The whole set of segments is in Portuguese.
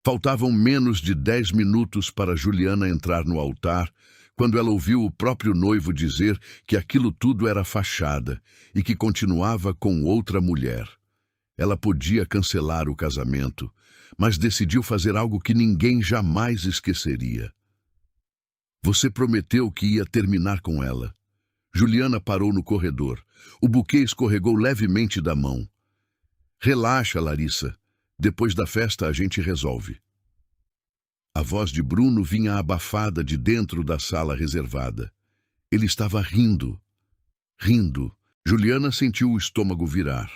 Faltavam menos de 10 minutos para Juliana entrar no altar, quando ela ouviu o próprio noivo dizer que aquilo tudo era fachada e que continuava com outra mulher. Ela podia cancelar o casamento, mas decidiu fazer algo que ninguém jamais esqueceria. Você prometeu que ia terminar com ela. Juliana parou no corredor. O buquê escorregou levemente da mão. Relaxa, Larissa. Depois da festa a gente resolve. A voz de Bruno vinha abafada de dentro da sala reservada. Ele estava rindo. Rindo. Juliana sentiu o estômago virar.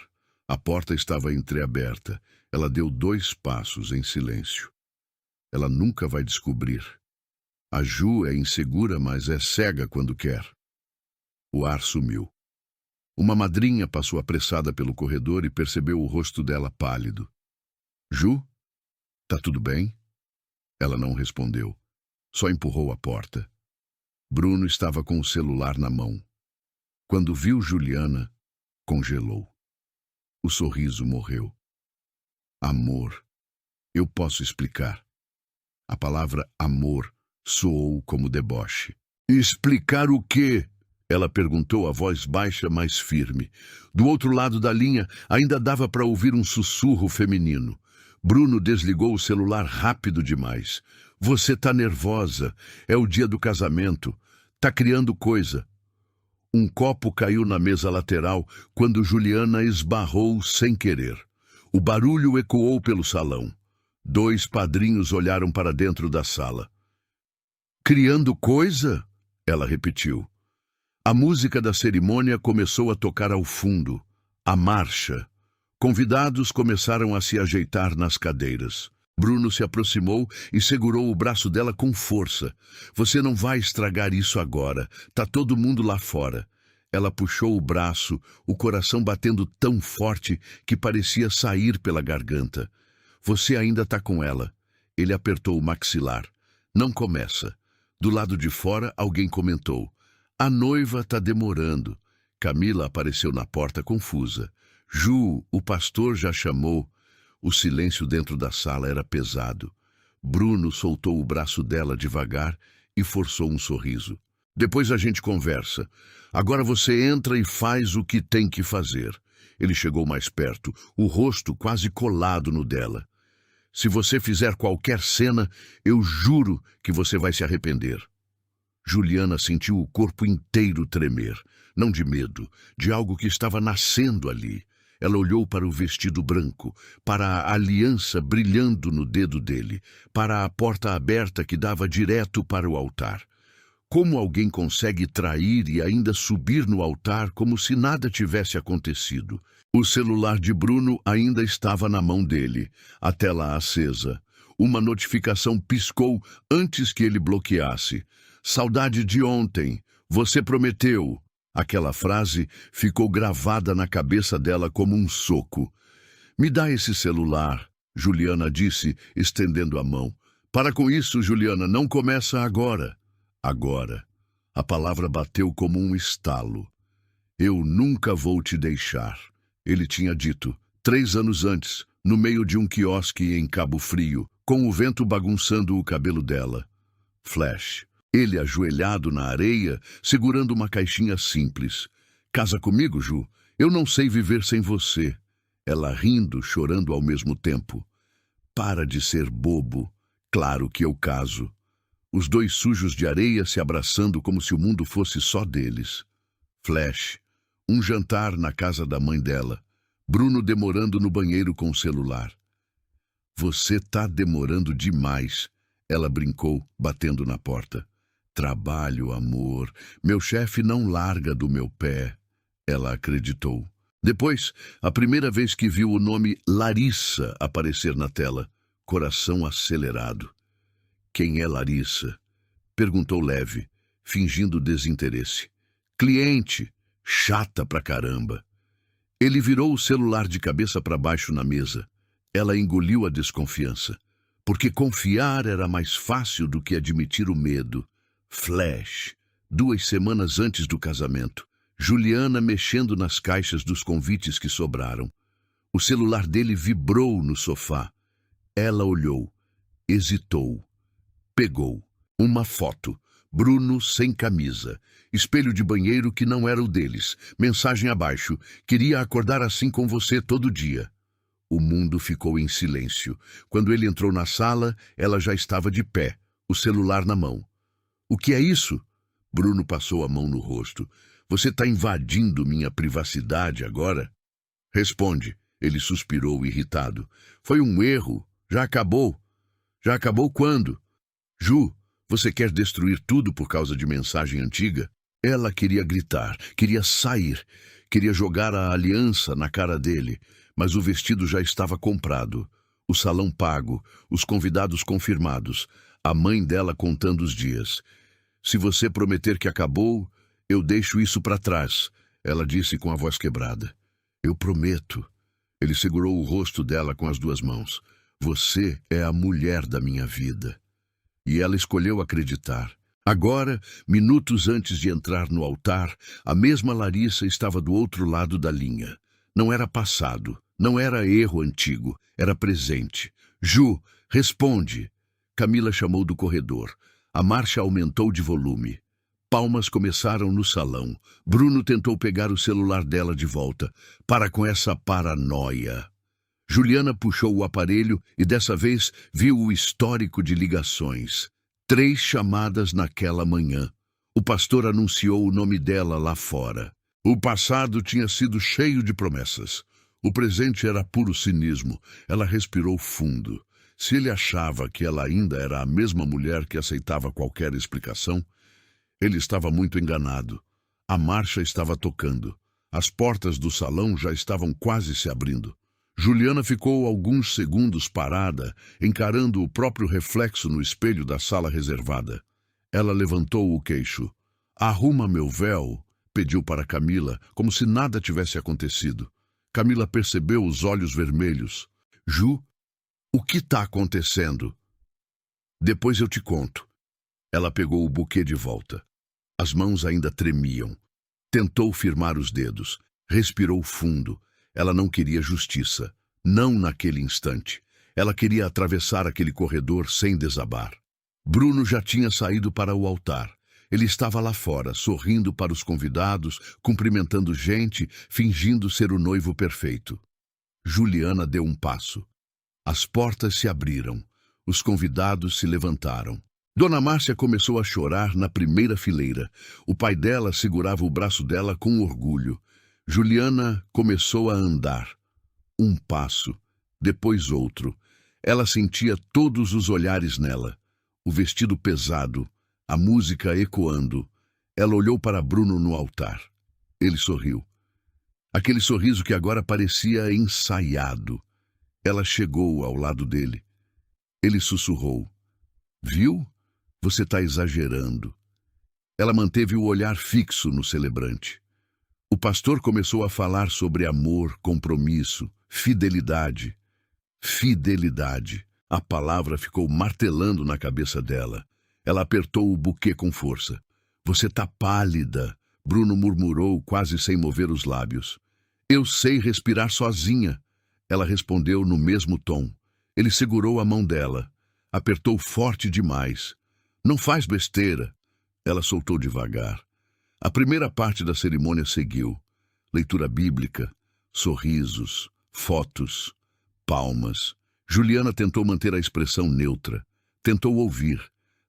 A porta estava entreaberta. Ela deu 2 passos em silêncio. Ela nunca vai descobrir. A Ju é insegura, mas é cega quando quer. O ar sumiu. Uma madrinha passou apressada pelo corredor e percebeu o rosto dela pálido. Ju, tá tudo bem? Ela não respondeu. Só empurrou a porta. Bruno estava com o celular na mão. Quando viu Juliana, congelou. O sorriso morreu. Amor. Eu posso explicar. A palavra amor soou como deboche. Explicar o quê? Ela perguntou, a voz baixa, mas firme. Do outro lado da linha, ainda dava para ouvir um sussurro feminino. Bruno desligou o celular rápido demais. Você tá nervosa. É o dia do casamento. Tá criando coisa. Um copo caiu na mesa lateral quando Juliana esbarrou sem querer. O barulho ecoou pelo salão. 2 padrinhos olharam para dentro da sala. Criando coisa? Ela repetiu. A música da cerimônia começou a tocar ao fundo. A marcha. Convidados começaram a se ajeitar nas cadeiras. Bruno se aproximou e segurou o braço dela com força. Você não vai estragar isso agora. Tá todo mundo lá fora. Ela puxou o braço, o coração batendo tão forte que parecia sair pela garganta. Você ainda tá com ela. Ele apertou o maxilar. Não começa. Do lado de fora, alguém comentou. A noiva tá demorando. Camila apareceu na porta confusa. Ju, o pastor já chamou. O silêncio dentro da sala era pesado. Bruno soltou o braço dela devagar e forçou um sorriso. Depois a gente conversa. Agora você entra e faz o que tem que fazer. Ele chegou mais perto, o rosto quase colado no dela. Se você fizer qualquer cena, eu juro que você vai se arrepender. Juliana sentiu o corpo inteiro tremer, não de medo, de algo que estava nascendo ali. Ela olhou para o vestido branco, para a aliança brilhando no dedo dele, para a porta aberta que dava direto para o altar. Como alguém consegue trair e ainda subir no altar como se nada tivesse acontecido? O celular de Bruno ainda estava na mão dele, a tela acesa. Uma notificação piscou antes que ele bloqueasse. Saudade de ontem, você prometeu. Aquela frase ficou gravada na cabeça dela como um soco. Me dá esse celular, Juliana disse, estendendo a mão. Para com isso, Juliana, não começa agora. Agora. A palavra bateu como um estalo. Eu nunca vou te deixar. Ele tinha dito, 3 anos antes, no meio de um quiosque em Cabo Frio, com o vento bagunçando o cabelo dela. Flash. Ele ajoelhado na areia, segurando uma caixinha simples. Casa comigo, Ju. Eu não sei viver sem você. Ela rindo, chorando ao mesmo tempo. Para de ser bobo. Claro que eu caso. Os 2 sujos de areia se abraçando como se o mundo fosse só deles. Flash. Um jantar na casa da mãe dela. Bruno demorando no banheiro com o celular. Você tá demorando demais. Ela brincou, batendo na porta. Trabalho, amor. Meu chefe não larga do meu pé. Ela acreditou. Depois, a primeira vez que viu o nome Larissa aparecer na tela, coração acelerado. Quem é Larissa? Perguntou leve, fingindo desinteresse. Cliente. Chata pra caramba. Ele virou o celular de cabeça para baixo na mesa. Ela engoliu a desconfiança. Porque confiar era mais fácil do que admitir o medo. Flash. 2 semanas antes do casamento. Juliana mexendo nas caixas dos convites que sobraram. O celular dele vibrou no sofá. Ela olhou. Hesitou. Pegou. Uma foto. Bruno sem camisa. Espelho de banheiro que não era o deles. Mensagem abaixo. Queria acordar assim com você todo dia. O mundo ficou em silêncio. Quando ele entrou na sala, ela já estava de pé, o celular na mão. O que é isso? Bruno passou a mão no rosto. Você está invadindo minha privacidade agora? Responde. Ele suspirou irritado. Foi um erro. Já acabou. Já acabou quando? Ju, você quer destruir tudo por causa de mensagem antiga? Ela queria gritar, queria sair, queria jogar a aliança na cara dele, mas o vestido já estava comprado, o salão pago, os convidados confirmados, a mãe dela contando os dias. Se você prometer que acabou, eu deixo isso para trás, ela disse com a voz quebrada. Eu prometo. Ele segurou o rosto dela com as duas mãos. Você é a mulher da minha vida. E ela escolheu acreditar. Agora, minutos antes de entrar no altar, a mesma Larissa estava do outro lado da linha. Não era passado, não era erro antigo, era presente. Ju, responde. Camila chamou do corredor. A marcha aumentou de volume. Palmas começaram no salão. Bruno tentou pegar o celular dela de volta. Para com essa paranoia. Juliana puxou o aparelho e dessa vez viu o histórico de ligações. 3 chamadas naquela manhã. O pastor anunciou o nome dela lá fora. O passado tinha sido cheio de promessas. O presente era puro cinismo. Ela respirou fundo. Se ele achava que ela ainda era a mesma mulher que aceitava qualquer explicação, ele estava muito enganado. A marcha estava tocando. As portas do salão já estavam quase se abrindo. Juliana ficou alguns segundos parada, encarando o próprio reflexo no espelho da sala reservada. Ela levantou o queixo. Arruma meu véu, pediu para Camila, como se nada tivesse acontecido. Camila percebeu os olhos vermelhos. Ju, o que está acontecendo? Depois eu te conto. Ela pegou o buquê de volta. As mãos ainda tremiam. Tentou firmar os dedos. Respirou fundo. Ela não queria justiça. Não naquele instante. Ela queria atravessar aquele corredor sem desabar. Bruno já tinha saído para o altar. Ele estava lá fora, sorrindo para os convidados, cumprimentando gente, fingindo ser o noivo perfeito. Juliana deu um passo. As portas se abriram. Os convidados se levantaram. Dona Márcia começou a chorar na primeira fileira. O pai dela segurava o braço dela com orgulho. Juliana começou a andar. Um passo, depois outro. Ela sentia todos os olhares nela. O vestido pesado, a música ecoando. Ela olhou para Bruno no altar. Ele sorriu. Aquele sorriso que agora parecia ensaiado. Ela chegou ao lado dele. Ele sussurrou. Viu? Você está exagerando. Ela manteve o olhar fixo no celebrante. O pastor começou a falar sobre amor, compromisso, fidelidade. Fidelidade. A palavra ficou martelando na cabeça dela. Ela apertou o buquê com força. Você está pálida, Bruno murmurou, quase sem mover os lábios. Eu sei respirar sozinha. Ela respondeu no mesmo tom. Ele segurou a mão dela. Apertou forte demais. Não faz besteira. Ela soltou devagar. A primeira parte da cerimônia seguiu. Leitura bíblica, sorrisos, fotos, palmas. Juliana tentou manter a expressão neutra. Tentou ouvir.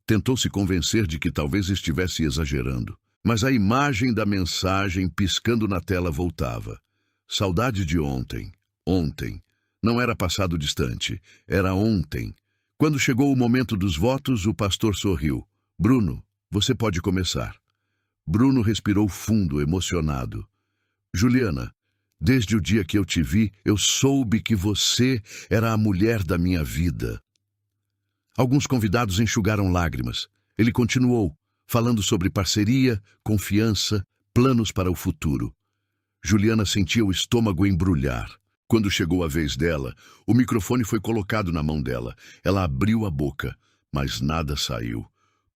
Tentou se convencer de que talvez estivesse exagerando. Mas a imagem da mensagem piscando na tela voltava. Saudade de ontem. Ontem. Não era passado distante. Era ontem. Quando chegou o momento dos votos, o pastor sorriu. Bruno, você pode começar. Bruno respirou fundo, emocionado. Juliana, desde o dia que eu te vi, eu soube que você era a mulher da minha vida. Alguns convidados enxugaram lágrimas. Ele continuou, falando sobre parceria, confiança, planos para o futuro. Juliana sentia o estômago embrulhar. Quando chegou a vez dela, o microfone foi colocado na mão dela. Ela abriu a boca, mas nada saiu.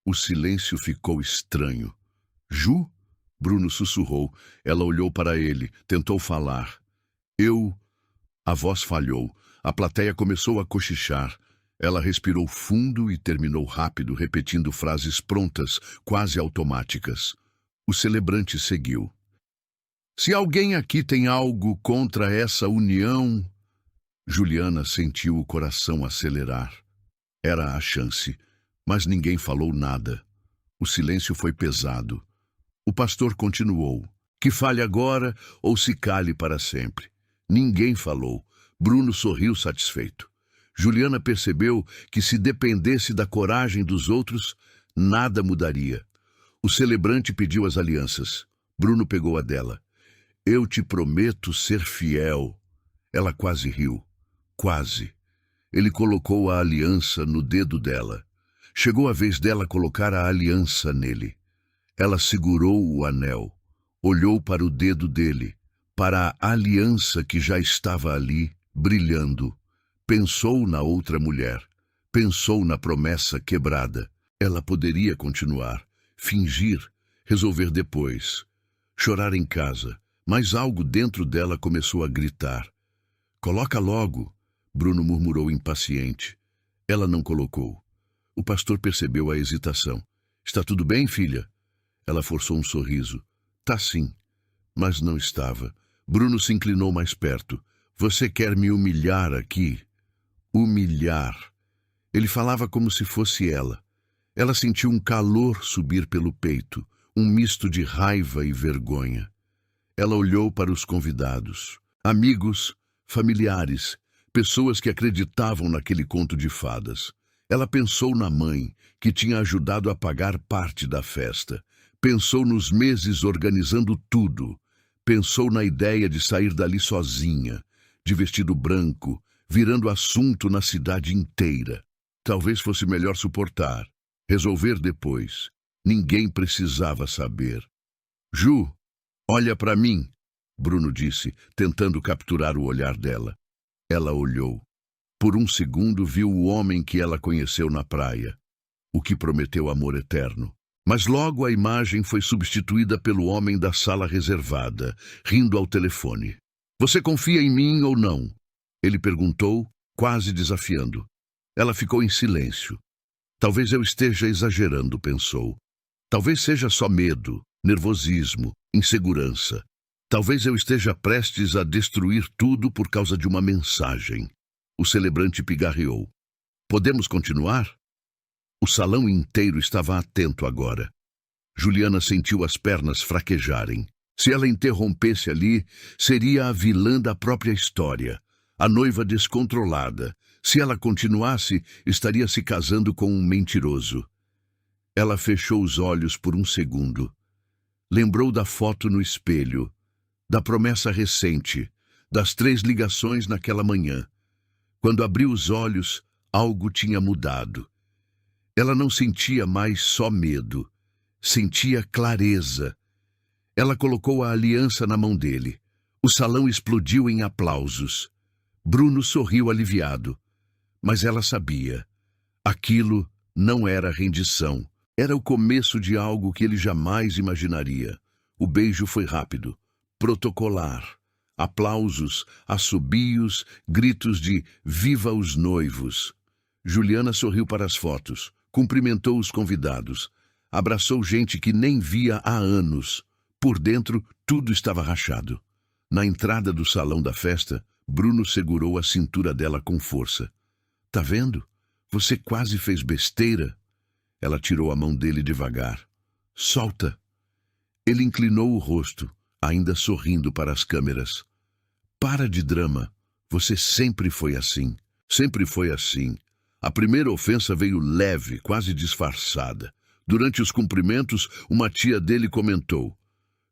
O silêncio ficou estranho. Ju? Bruno sussurrou. Ela olhou para ele, tentou falar. A voz falhou. A plateia começou a cochichar. Ela respirou fundo e terminou rápido, repetindo frases prontas, quase automáticas. O celebrante seguiu. Se alguém aqui tem algo contra essa união... Juliana sentiu o coração acelerar. Era a chance, mas ninguém falou nada. O silêncio foi pesado. O pastor continuou. Que fale agora ou se cale para sempre. Ninguém falou. Bruno sorriu satisfeito. Juliana percebeu que se dependesse da coragem dos outros, nada mudaria. O celebrante pediu as alianças. Bruno pegou a dela. Eu te prometo ser fiel. Ela quase riu. Quase. Ele colocou a aliança no dedo dela. Chegou a vez dela colocar a aliança nele. Ela segurou o anel. Olhou para o dedo dele, para a aliança que já estava ali, brilhando. Pensou na outra mulher. Pensou na promessa quebrada. Ela poderia continuar, fingir, resolver depois. Chorar em casa, mas algo dentro dela começou a gritar. Coloca logo, Bruno murmurou impaciente. Ela não colocou. O pastor percebeu a hesitação. Está tudo bem, filha? Ela forçou um sorriso. Tá sim. Mas não estava. Bruno se inclinou mais perto. Você quer me humilhar aqui? Humilhar. Ele falava como se fosse ela. Ela sentiu um calor subir pelo peito, um misto de raiva e vergonha. Ela olhou para os convidados. Amigos, familiares, pessoas que acreditavam naquele conto de fadas. Ela pensou na mãe, que tinha ajudado a pagar parte da festa. Pensou nos meses organizando tudo. Pensou na ideia de sair dali sozinha, de vestido branco, virando assunto na cidade inteira. Talvez fosse melhor suportar, resolver depois. Ninguém precisava saber. Ju, olha para mim, Bruno disse, tentando capturar o olhar dela. Ela olhou. Por um segundo viu o homem que ela conheceu na praia, o que prometeu amor eterno. Mas logo a imagem foi substituída pelo homem da sala reservada, rindo ao telefone. Você confia em mim ou não? Ele perguntou, quase desafiando. Ela ficou em silêncio. Talvez eu esteja exagerando, pensou. Talvez seja só medo, nervosismo, insegurança. Talvez eu esteja prestes a destruir tudo por causa de uma mensagem. O celebrante pigarreou. Podemos continuar? O salão inteiro estava atento agora. Juliana sentiu as pernas fraquejarem. Se ela interrompesse ali, seria a vilã da própria história, a noiva descontrolada. Se ela continuasse, estaria se casando com um mentiroso. Ela fechou os olhos por um segundo. Lembrou da foto no espelho, da promessa recente, das 3 ligações naquela manhã. Quando abriu os olhos, algo tinha mudado. Ela não sentia mais só medo, sentia clareza. Ela colocou a aliança na mão dele. O salão explodiu em aplausos. Bruno sorriu aliviado. Mas ela sabia. Aquilo não era rendição. Era o começo de algo que ele jamais imaginaria. O beijo foi rápido, protocolar. Aplausos, assobios, gritos de "Viva os noivos!". Juliana sorriu para as fotos, cumprimentou os convidados, abraçou gente que nem via há anos. Por dentro, tudo estava rachado. Na entrada do salão da festa, Bruno segurou a cintura dela com força. Tá vendo? Você quase fez besteira. Ela tirou a mão dele devagar. Solta. Ele inclinou o rosto, ainda sorrindo para as câmeras. Para de drama. Você sempre foi assim. Sempre foi assim. A primeira ofensa veio leve, quase disfarçada. Durante os cumprimentos, uma tia dele comentou.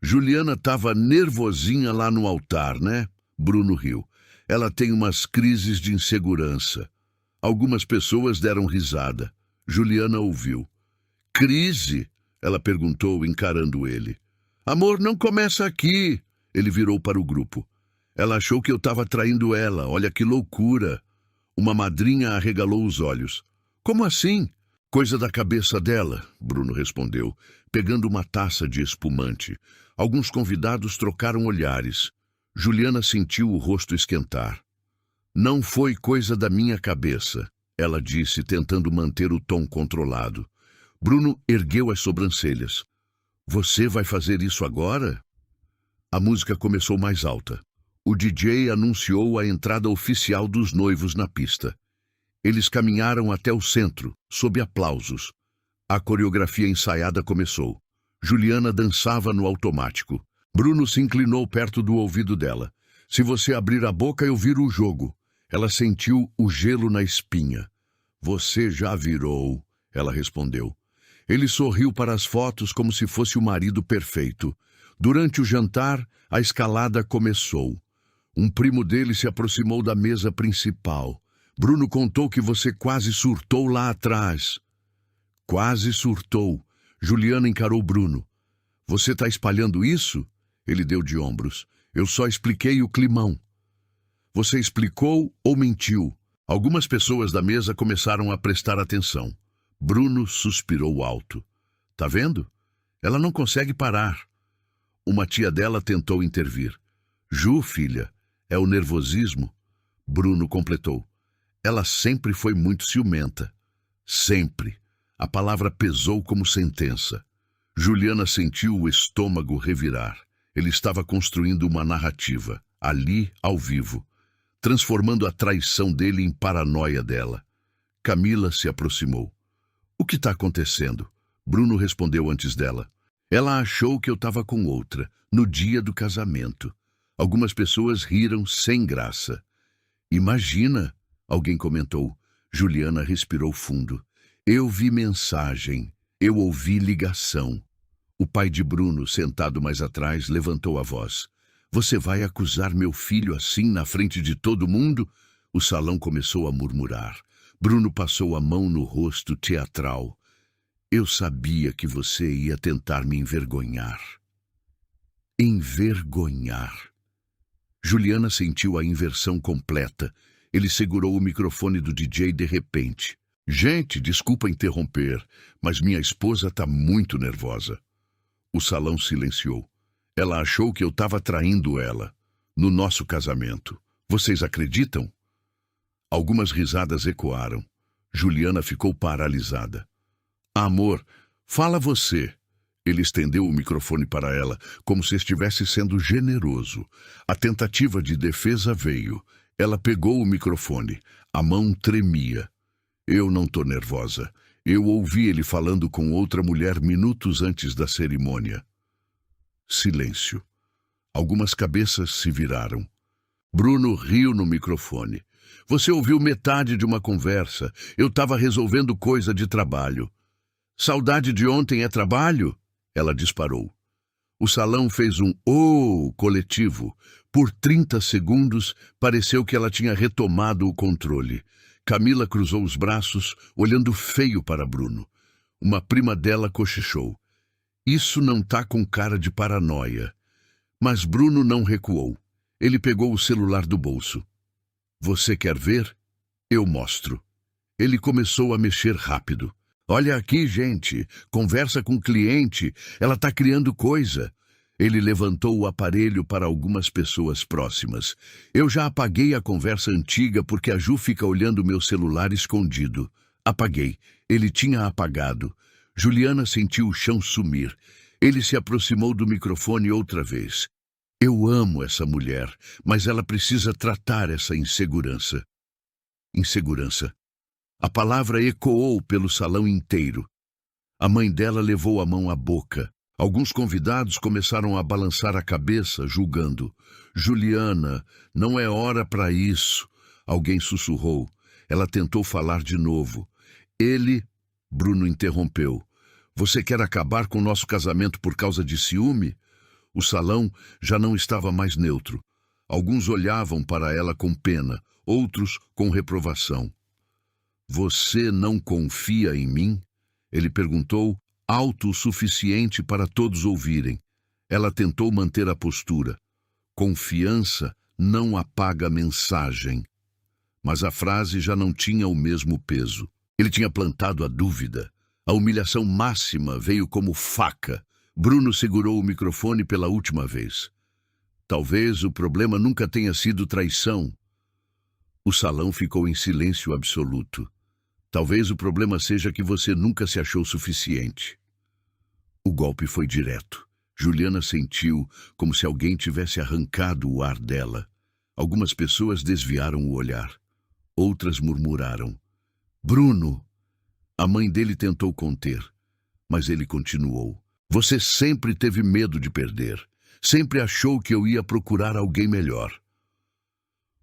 Juliana estava nervosinha lá no altar, né? Bruno riu. Ela tem umas crises de insegurança. Algumas pessoas deram risada. Juliana ouviu. Crise? Ela perguntou, encarando ele. Amor, não começa aqui. Ele virou para o grupo. Ela achou que eu estava traindo ela. Olha que loucura. Uma madrinha arregalou os olhos. Como assim? Coisa da cabeça dela, Bruno respondeu, pegando uma taça de espumante. Alguns convidados trocaram olhares. Juliana sentiu o rosto esquentar. Não foi coisa da minha cabeça. ela disse, tentando manter o tom controlado. Bruno ergueu as sobrancelhas. Você vai fazer isso agora? A música começou mais alta. O DJ anunciou a entrada oficial dos noivos na pista. Eles caminharam até o centro, sob aplausos. A coreografia ensaiada começou. Juliana dançava no automático. Bruno se inclinou perto do ouvido dela. Se você abrir a boca, eu viro o jogo. Ela sentiu o gelo na espinha. Você já virou, ela respondeu. Ele sorriu para as fotos como se fosse o marido perfeito. Durante o jantar, a escalada começou. Um primo dele se aproximou da mesa principal. Bruno contou que você quase surtou lá atrás. Quase surtou. Juliana encarou Bruno. Você está espalhando isso? Ele deu de ombros. Eu só expliquei o climão. Você explicou ou mentiu? Algumas pessoas da mesa começaram a prestar atenção. Bruno suspirou alto. Tá vendo? Ela não consegue parar. Uma tia dela tentou intervir. Ju, filha, é o nervosismo? Bruno completou. Ela sempre foi muito ciumenta. Sempre. A palavra pesou como sentença. Juliana sentiu o estômago revirar. Ele estava construindo uma narrativa, ali, ao vivo, transformando a traição dele em paranoia dela. Camila se aproximou. O que está acontecendo? Bruno respondeu antes dela. Ela achou que eu estava com outra, no dia do casamento. Algumas pessoas riram sem graça. Imagina, alguém comentou. Juliana respirou fundo. Eu vi mensagem, eu ouvi ligação. O pai de Bruno, sentado mais atrás, levantou a voz. Você vai acusar meu filho assim na frente de todo mundo? O salão começou a murmurar. Bruno passou a mão no rosto teatral. Eu sabia que você ia tentar me envergonhar. Envergonhar. Juliana sentiu a inversão completa. Ele segurou o microfone do DJ de repente. Gente, desculpa interromper, mas minha esposa está muito nervosa. O salão silenciou. Ela achou que eu estava traindo ela. No nosso casamento. Vocês acreditam? Algumas risadas ecoaram. Juliana ficou paralisada. Amor, fala você. Ele estendeu o microfone para ela, como se estivesse sendo generoso. A tentativa de defesa veio. Ela pegou o microfone. A mão tremia. Eu não tô nervosa. Eu ouvi ele falando com outra mulher minutos antes da cerimônia. Silêncio. Algumas cabeças se viraram. Bruno riu no microfone. Você ouviu metade de uma conversa. Eu estava resolvendo coisa de trabalho. Saudade de ontem é trabalho? Ela disparou. O salão fez um "oh" coletivo. Por 30 segundos, pareceu que ela tinha retomado o controle. Camila cruzou os braços, olhando feio para Bruno. Uma prima dela cochichou. Isso não tá com cara de paranoia. Mas Bruno não recuou. Ele pegou o celular do bolso. Você quer ver? Eu mostro. Ele começou a mexer rápido. Olha aqui, gente. Conversa com o cliente. Ela tá criando coisa. Ele levantou o aparelho para algumas pessoas próximas. Eu já apaguei a conversa antiga porque a Ju fica olhando meu celular escondido. Apaguei. Ele tinha apagado. Juliana sentiu o chão sumir. Ele se aproximou do microfone outra vez. Eu amo essa mulher, mas ela precisa tratar essa insegurança. Insegurança. A palavra ecoou pelo salão inteiro. A mãe dela levou a mão à boca. Alguns convidados começaram a balançar a cabeça, julgando. Juliana, não é hora para isso. Alguém sussurrou. Ela tentou falar de novo. Bruno interrompeu. Você quer acabar com o nosso casamento por causa de ciúme? O salão já não estava mais neutro. Alguns olhavam para ela com pena, outros com reprovação. Você não confia em mim? Ele perguntou, alto o suficiente para todos ouvirem. Ela tentou manter a postura. Confiança não apaga mensagem. Mas a frase já não tinha o mesmo peso. Ele tinha plantado a dúvida. A humilhação máxima veio como faca. Bruno segurou o microfone pela última vez. Talvez o problema nunca tenha sido traição. O salão ficou em silêncio absoluto. Talvez o problema seja que você nunca se achou suficiente. O golpe foi direto. Juliana sentiu como se alguém tivesse arrancado o ar dela. Algumas pessoas desviaram o olhar. Outras murmuraram: Bruno! A mãe dele tentou conter, mas ele continuou: Você sempre teve medo de perder. Sempre achou que eu ia procurar alguém melhor.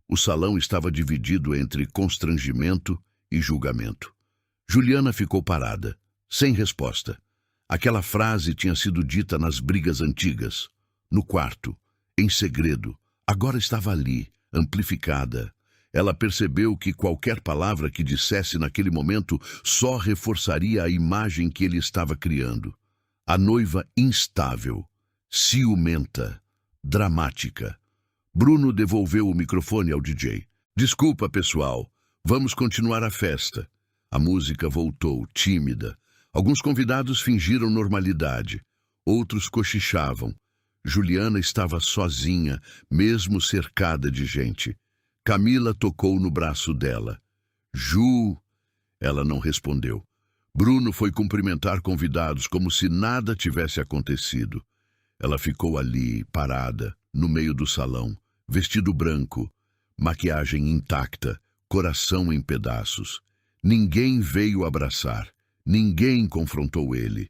O salão estava dividido entre constrangimento e julgamento. Juliana ficou parada, sem resposta. Aquela frase tinha sido dita nas brigas antigas, no quarto, em segredo. Agora estava ali, amplificada. Ela percebeu que qualquer palavra que dissesse naquele momento só reforçaria a imagem que ele estava criando. A noiva instável, ciumenta, dramática. Bruno devolveu o microfone ao DJ. Desculpa, pessoal. Vamos continuar a festa. A música voltou, tímida. Alguns convidados fingiram normalidade. Outros cochichavam. Juliana estava sozinha, mesmo cercada de gente. Camila tocou no braço dela. Ju! Ela não respondeu. Bruno foi cumprimentar convidados como se nada tivesse acontecido. Ela ficou ali, parada, no meio do salão, vestido branco, maquiagem intacta, coração em pedaços. Ninguém veio abraçar, ninguém confrontou ele.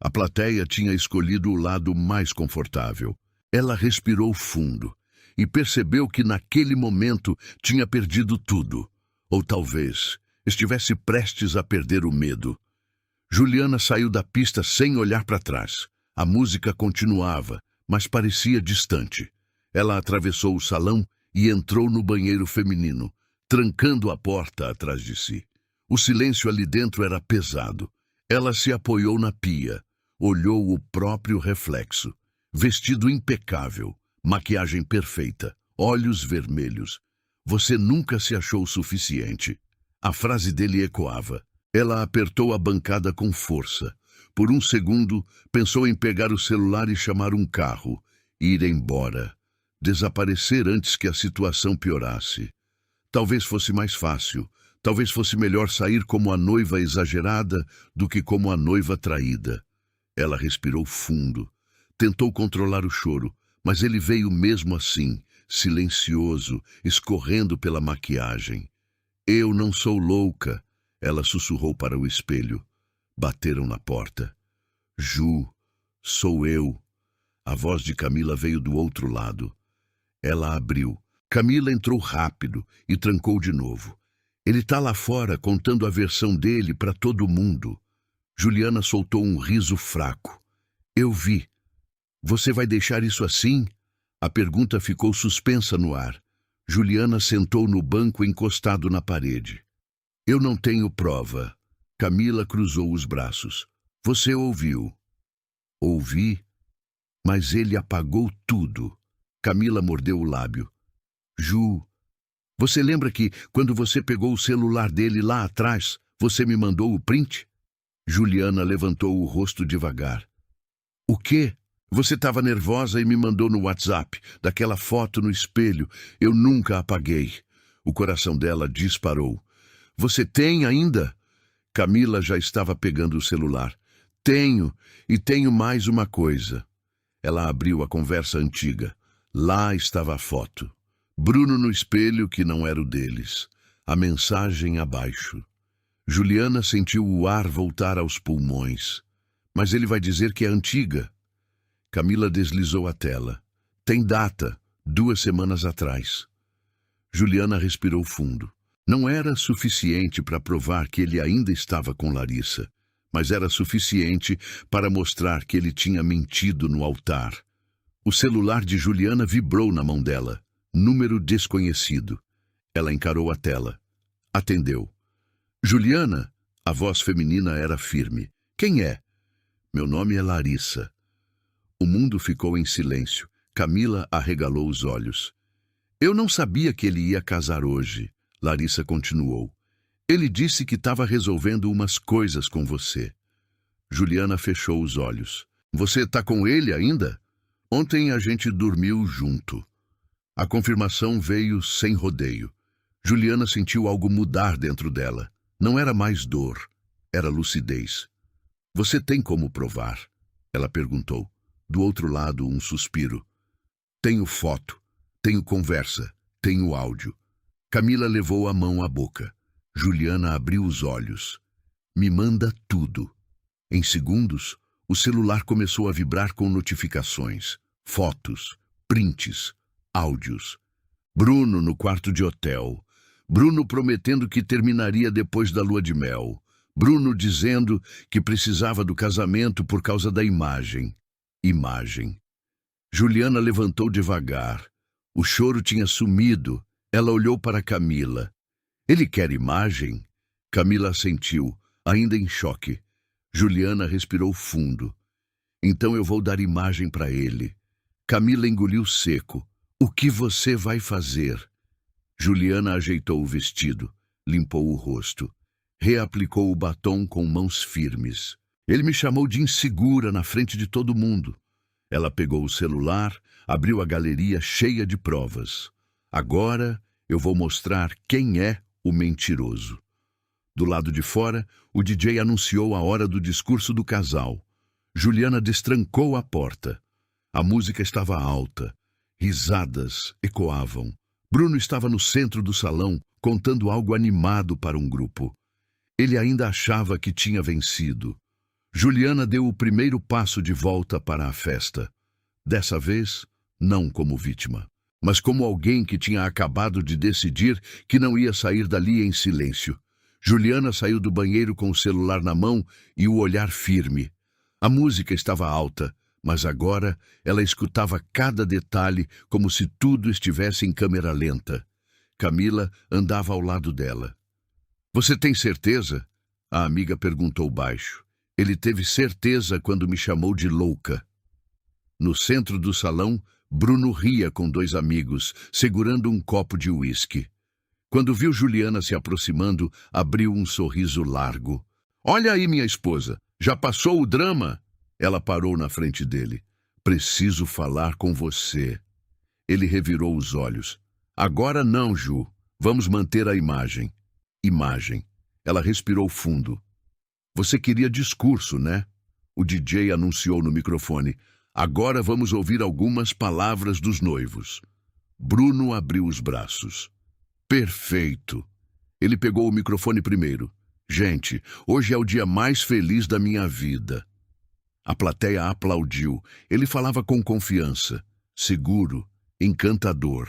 A plateia tinha escolhido o lado mais confortável. Ela respirou fundo e percebeu que naquele momento tinha perdido tudo. Ou talvez estivesse prestes a perder o medo. Juliana saiu da pista sem olhar para trás. A música continuava, mas parecia distante. Ela atravessou o salão e entrou no banheiro feminino, trancando a porta atrás de si. O silêncio ali dentro era pesado. Ela se apoiou na pia, olhou o próprio reflexo. Vestido impecável, maquiagem perfeita, olhos vermelhos. Você nunca se achou suficiente. A frase dele ecoava. Ela apertou a bancada com força. Por um segundo, pensou em pegar o celular e chamar um carro, e ir embora. Desaparecer antes que a situação piorasse. Talvez fosse mais fácil. Talvez fosse melhor sair como a noiva exagerada do que como a noiva traída. Ela respirou fundo. Tentou controlar o choro, mas ele veio mesmo assim, silencioso, escorrendo pela maquiagem. Eu não sou louca, ela sussurrou para o espelho. Bateram na porta. Ju, sou eu. A voz de Camila veio do outro lado. Ela abriu. Camila entrou rápido e trancou de novo. Ele está lá fora contando a versão dele para todo mundo. Juliana soltou um riso fraco. Eu vi. Você vai deixar isso assim? A pergunta ficou suspensa no ar. Juliana sentou no banco encostado na parede. Eu não tenho prova. Camila cruzou os braços. Você ouviu. Ouvi, mas ele apagou tudo. Camila mordeu o lábio. Ju, você lembra que, quando você pegou o celular dele lá atrás, você me mandou o print? Juliana levantou o rosto devagar. O quê? Você estava nervosa e me mandou no WhatsApp, daquela foto no espelho. Eu nunca apaguei. O coração dela disparou. Você tem ainda? Camila já estava pegando o celular. Tenho, e tenho mais uma coisa. Ela abriu a conversa antiga. Lá estava a foto. Bruno no espelho, que não era o deles. A mensagem abaixo. Juliana sentiu o ar voltar aos pulmões. Mas ele vai dizer que é antiga. Camila deslizou a tela. Tem data, 2 semanas atrás. Juliana respirou fundo. Não era suficiente para provar que ele ainda estava com Larissa, mas era suficiente para mostrar que ele tinha mentido no altar. O celular de Juliana vibrou na mão dela. Número desconhecido. Ela encarou a tela. Atendeu. Juliana? A voz feminina era firme. Quem é? Meu nome é Larissa. O mundo ficou em silêncio. Camila arregalou os olhos. Eu não sabia que ele ia casar hoje. Larissa continuou. Ele disse que estava resolvendo umas coisas com você. Juliana fechou os olhos. Você está com ele ainda? Ontem a gente dormiu junto. A confirmação veio sem rodeio. Juliana sentiu algo mudar dentro dela. Não era mais dor, era lucidez. Você tem como provar? Ela perguntou. Do outro lado, um suspiro. Tenho foto, tenho conversa, tenho áudio. Camila levou a mão à boca. Juliana abriu os olhos. Me manda tudo. Em segundos, o celular começou a vibrar com notificações, fotos, prints, áudios. Bruno no quarto de hotel. Bruno prometendo que terminaria depois da lua de mel. Bruno dizendo que precisava do casamento por causa da imagem. Imagem. Juliana levantou devagar. O choro tinha sumido. Ela olhou para Camila. Ele quer imagem? Camila assentiu, ainda em choque. Juliana respirou fundo. Então eu vou dar imagem para ele. Camila engoliu seco. O que você vai fazer? Juliana ajeitou o vestido, limpou o rosto. Reaplicou o batom com mãos firmes. Ele me chamou de insegura na frente de todo mundo. Ela pegou o celular, abriu a galeria cheia de provas. Agora eu vou mostrar quem é o mentiroso. Do lado de fora, o DJ anunciou a hora do discurso do casal. Juliana destrancou a porta. A música estava alta. Risadas ecoavam. Bruno estava no centro do salão, contando algo animado para um grupo. Ele ainda achava que tinha vencido. Juliana deu o primeiro passo de volta para a festa. Dessa vez, não como vítima, mas como alguém que tinha acabado de decidir que não ia sair dali em silêncio. Juliana saiu do banheiro com o celular na mão e o olhar firme. A música estava alta, mas agora ela escutava cada detalhe como se tudo estivesse em câmera lenta. Camila andava ao lado dela. Você tem certeza? A amiga perguntou baixo. Ele teve certeza quando me chamou de louca. No centro do salão, Bruno ria com dois amigos, segurando um copo de uísque. Quando viu Juliana se aproximando, abriu um sorriso largo. Olha aí, minha esposa, já passou o drama? Ela parou na frente dele. Preciso falar com você. Ele revirou os olhos. Agora não, Ju. Vamos manter a imagem. Imagem. Ela respirou fundo. Você queria discurso, né? O DJ anunciou no microfone. Agora vamos ouvir algumas palavras dos noivos. Bruno abriu os braços. Perfeito. Ele pegou o microfone primeiro. Gente, hoje é o dia mais feliz da minha vida. A plateia aplaudiu. Ele falava com confiança, seguro, encantador.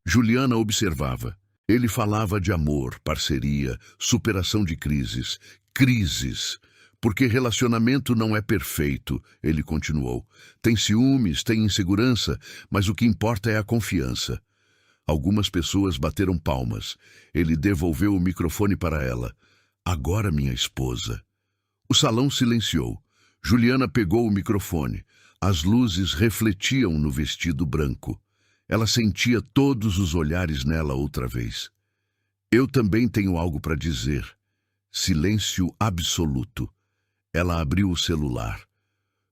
Juliana observava. Ele falava de amor, parceria, superação de crises. Crises. Porque relacionamento não é perfeito, ele continuou. Tem ciúmes, tem insegurança, mas o que importa é a confiança. Algumas pessoas bateram palmas. Ele devolveu o microfone para ela. Agora, minha esposa. O salão silenciou. Juliana pegou o microfone. As luzes refletiam no vestido branco. Ela sentia todos os olhares nela outra vez. Eu também tenho algo para dizer. Silêncio absoluto. Ela abriu o celular.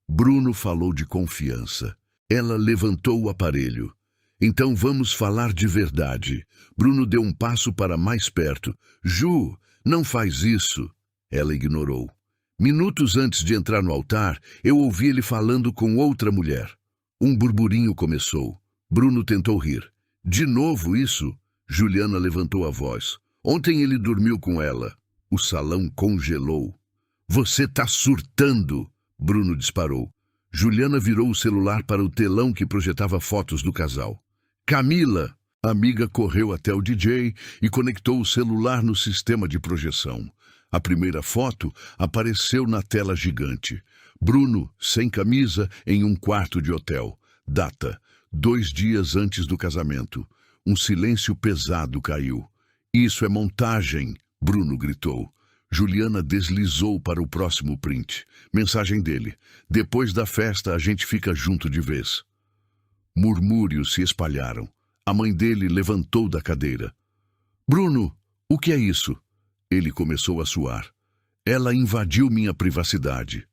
Bruno falou de confiança. Ela levantou o aparelho. Então vamos falar de verdade. Bruno deu um passo para mais perto. Ju, não faz isso. Ela ignorou. Minutos antes de entrar no altar, eu ouvi ele falando com outra mulher. Um burburinho começou. Bruno tentou rir. De novo isso? Juliana levantou a voz. Ontem ele dormiu com ela. O salão congelou. Você tá surtando! Bruno disparou. Juliana virou o celular para o telão que projetava fotos do casal. Camila! A amiga correu até o DJ e conectou o celular no sistema de projeção. A primeira foto apareceu na tela gigante. Bruno, sem camisa, em um quarto de hotel. Data: 2 dias antes do casamento. Um silêncio pesado caiu. Isso é montagem! Bruno gritou. Juliana deslizou para o próximo print. Mensagem dele. Depois da festa, a gente fica junto de vez. Murmúrios se espalharam. A mãe dele levantou da cadeira. Bruno, o que é isso? Ele começou a suar. Ela invadiu minha privacidade.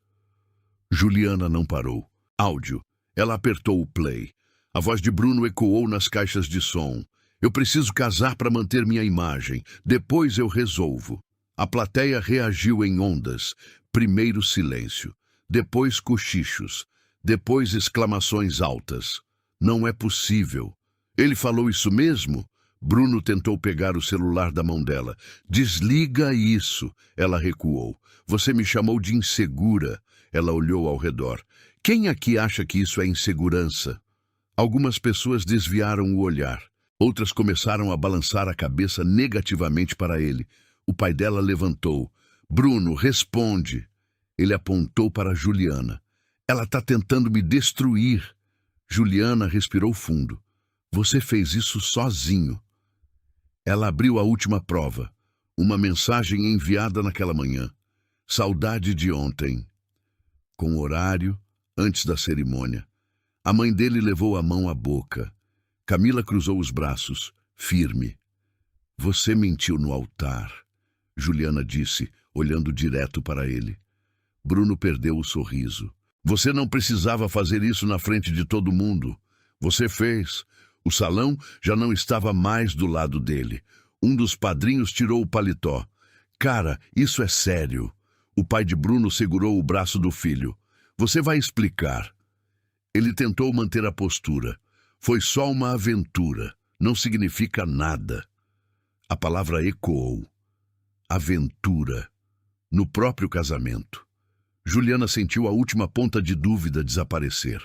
Juliana não parou. Áudio. Ela apertou o play. A voz de Bruno ecoou nas caixas de som. Eu preciso casar para manter minha imagem. Depois eu resolvo. A plateia reagiu em ondas. Primeiro silêncio, depois cochichos, depois exclamações altas. Não é possível. Ele falou isso mesmo? Bruno tentou pegar o celular da mão dela. Desliga isso. Ela recuou. Você me chamou de insegura. Ela olhou ao redor. Quem aqui acha que isso é insegurança? Algumas pessoas desviaram o olhar. Outras começaram a balançar a cabeça negativamente para ele. O pai dela levantou. Bruno, responde. Ele apontou para Juliana. Ela está tentando me destruir. Juliana respirou fundo. Você fez isso sozinho. Ela abriu a última prova. Uma mensagem enviada naquela manhã. Saudade de ontem. Com horário, antes da cerimônia. A mãe dele levou a mão à boca. Camila cruzou os braços, firme. Você mentiu no altar, Juliana disse, olhando direto para ele. Bruno perdeu o sorriso. Você não precisava fazer isso na frente de todo mundo. Você fez. O salão já não estava mais do lado dele. Um dos padrinhos tirou o paletó. Cara, isso é sério. O pai de Bruno segurou o braço do filho. Você vai explicar. Ele tentou manter a postura. Foi só uma aventura. Não significa nada. A palavra ecoou. Aventura. No próprio casamento. Juliana sentiu a última ponta de dúvida desaparecer.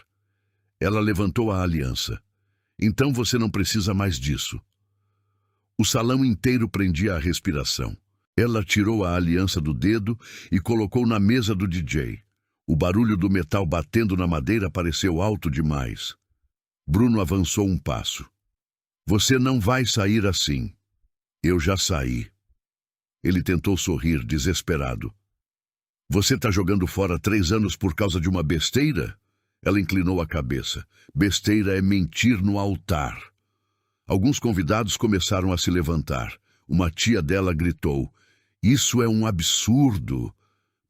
Ela levantou a aliança. Então você não precisa mais disso. O salão inteiro prendia a respiração. Ela tirou a aliança do dedo e colocou na mesa do DJ. O barulho do metal batendo na madeira pareceu alto demais. Bruno avançou um passo. Você não vai sair assim. Eu já saí. Ele tentou sorrir, desesperado. Você está jogando fora 3 anos por causa de uma besteira? Ela inclinou a cabeça. Besteira é mentir no altar. Alguns convidados começaram a se levantar. Uma tia dela gritou. Isso é um absurdo.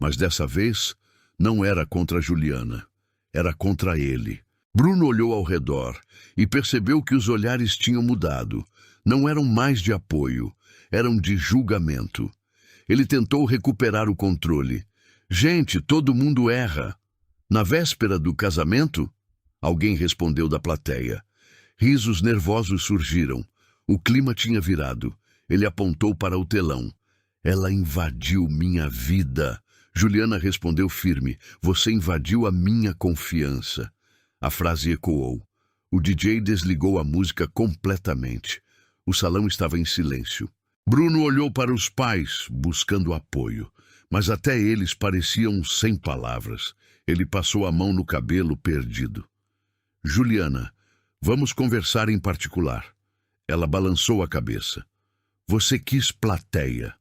Mas dessa vez, não era contra Juliana. Era contra ele. Bruno olhou ao redor e percebeu que os olhares tinham mudado. Não eram mais de apoio, eram de julgamento. Ele tentou recuperar o controle. Gente, todo mundo erra. Na véspera do casamento? Alguém respondeu da plateia. Risos nervosos surgiram. O clima tinha virado. Ele apontou para o telão. Ela invadiu minha vida. Juliana respondeu firme. Você invadiu a minha confiança. A frase ecoou. O DJ desligou a música completamente. O salão estava em silêncio. Bruno olhou para os pais, buscando apoio. Mas até eles pareciam sem palavras. Ele passou a mão no cabelo, perdido. Juliana, vamos conversar em particular. Ela balançou a cabeça. Você quis plateia.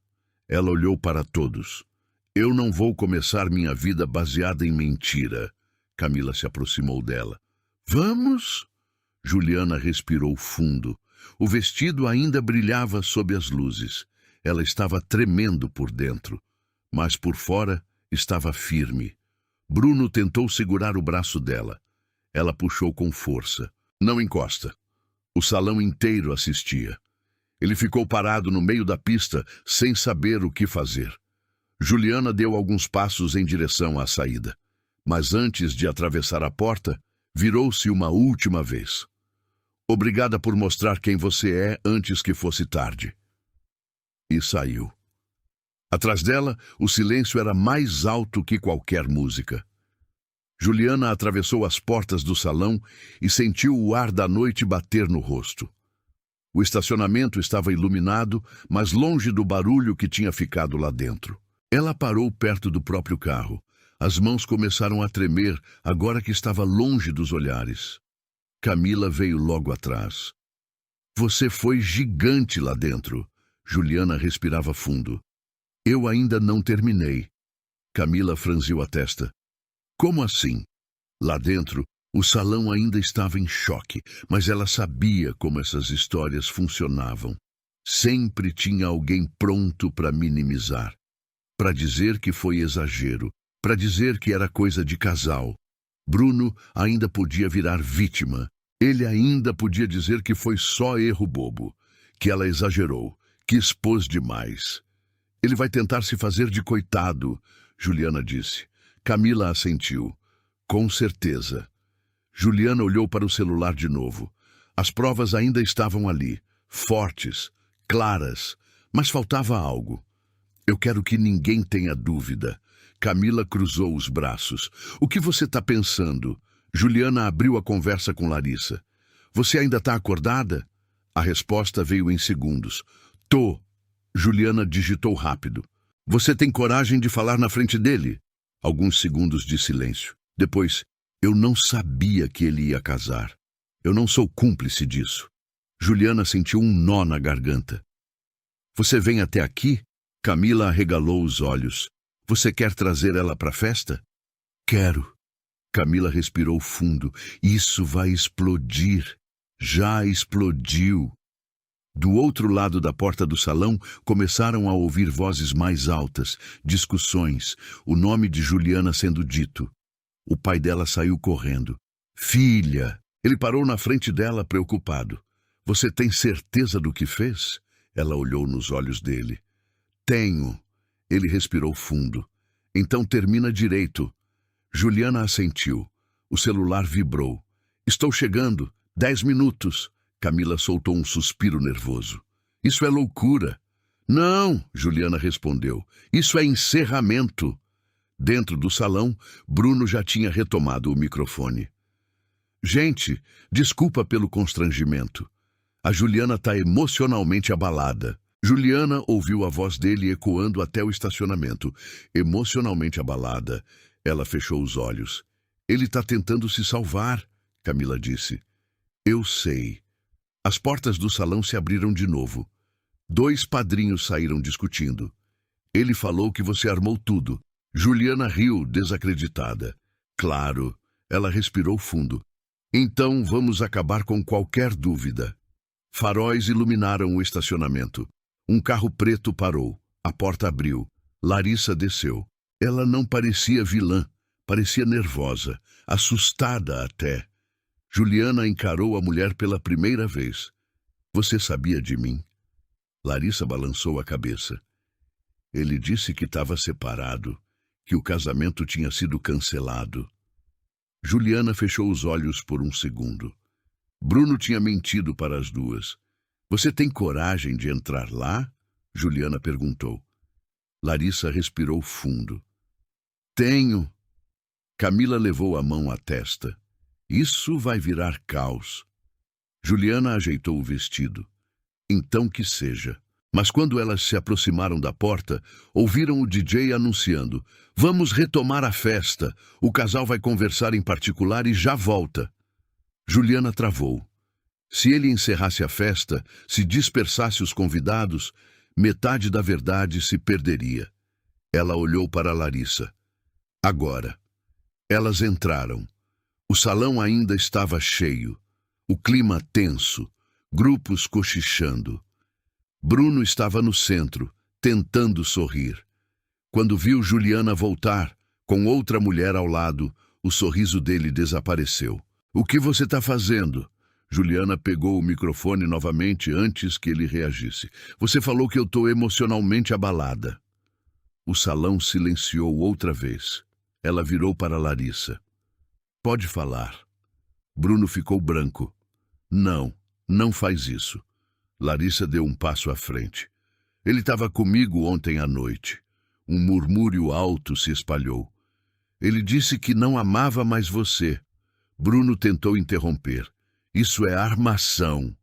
Ela olhou para todos. Eu não vou começar minha vida baseada em mentira. Camila se aproximou dela. Vamos? Juliana respirou fundo. O vestido ainda brilhava sob as luzes. Ela estava tremendo por dentro, mas por fora estava firme. Bruno tentou segurar o braço dela. Ela puxou com força. Não encosta. O salão inteiro assistia. Ele ficou parado no meio da pista, sem saber o que fazer. Juliana deu alguns passos em direção à saída. Mas antes de atravessar a porta, virou-se uma última vez. Obrigada por mostrar quem você é antes que fosse tarde. E saiu. Atrás dela, o silêncio era mais alto que qualquer música. Juliana atravessou as portas do salão e sentiu o ar da noite bater no rosto. O estacionamento estava iluminado, mas longe do barulho que tinha ficado lá dentro. Ela parou perto do próprio carro. As mãos começaram a tremer, agora que estava longe dos olhares. Camila veio logo atrás. Você foi gigante lá dentro. Juliana respirava fundo. Eu ainda não terminei. Camila franziu a testa. Como assim? Lá dentro, o salão ainda estava em choque, mas ela sabia como essas histórias funcionavam. Sempre tinha alguém pronto para minimizar, para dizer que foi exagero, para dizer que era coisa de casal. Bruno ainda podia virar vítima. Ele ainda podia dizer que foi só erro bobo, que ela exagerou, que expôs demais. Ele vai tentar se fazer de coitado, Juliana disse. Camila assentiu. Com certeza. Juliana olhou para o celular de novo. As provas ainda estavam ali, fortes, claras, mas faltava algo. Eu quero que ninguém tenha dúvida. Camila cruzou os braços. O que você está pensando? Juliana abriu a conversa com Larissa. Você ainda está acordada? A resposta veio em segundos. Tô. Juliana digitou rápido. Você tem coragem de falar na frente dele? Alguns segundos de silêncio. Depois, eu não sabia que ele ia casar. Eu não sou cúmplice disso. Juliana sentiu um nó na garganta. Você vem até aqui? Camila arregalou os olhos. Você quer trazer ela para a festa? Quero. Camila respirou fundo. Isso vai explodir. Já explodiu. Do outro lado da porta do salão, começaram a ouvir vozes mais altas, discussões, o nome de Juliana sendo dito. O pai dela saiu correndo. Filha! Ele parou na frente dela, preocupado. Você tem certeza do que fez? Ela olhou nos olhos dele. Tenho. Ele respirou fundo. Então termina direito. Juliana assentiu. O celular vibrou. Estou chegando. 10 minutos. Camila soltou um suspiro nervoso. Isso é loucura. Não, Juliana respondeu. Isso é encerramento. Dentro do salão, Bruno já tinha retomado o microfone. Gente, desculpa pelo constrangimento. A Juliana está emocionalmente abalada. Juliana ouviu a voz dele ecoando até o estacionamento. Emocionalmente abalada, ela fechou os olhos. Ele está tentando se salvar, Camila disse. Eu sei. As portas do salão se abriram de novo. 2 padrinhos saíram discutindo. Ele falou que você armou tudo. Juliana riu, desacreditada. Claro, ela respirou fundo. Então vamos acabar com qualquer dúvida. Faróis iluminaram o estacionamento. Um carro preto parou. A porta abriu. Larissa desceu. Ela não parecia vilã, parecia nervosa, assustada até. Juliana encarou a mulher pela primeira vez. Você sabia de mim? Larissa balançou a cabeça. Ele disse que estava separado, que o casamento tinha sido cancelado. Juliana fechou os olhos por um segundo. Bruno tinha mentido para as duas. Você tem coragem de entrar lá? Juliana perguntou. Larissa respirou fundo. Tenho. Camila levou a mão à testa. Isso vai virar caos. Juliana ajeitou o vestido. Então que seja. Mas quando elas se aproximaram da porta, ouviram o DJ anunciando: Vamos retomar a festa. O casal vai conversar em particular e já volta. Juliana travou. Se ele encerrasse a festa, se dispersasse os convidados, metade da verdade se perderia. Ela olhou para Larissa. Agora. Elas entraram. O salão ainda estava cheio. O clima tenso. Grupos cochichando. Bruno estava no centro, tentando sorrir. Quando viu Juliana voltar, com outra mulher ao lado, o sorriso dele desapareceu. O que você está fazendo? Juliana pegou o microfone novamente antes que ele reagisse. Você falou que eu estou emocionalmente abalada. O salão silenciou outra vez. Ela virou para Larissa. Pode falar. Bruno ficou branco. Não, não faz isso. Larissa deu um passo à frente. Ele estava comigo ontem à noite. Um murmúrio alto se espalhou. Ele disse que não amava mais você. Bruno tentou interromper. Isso é armação.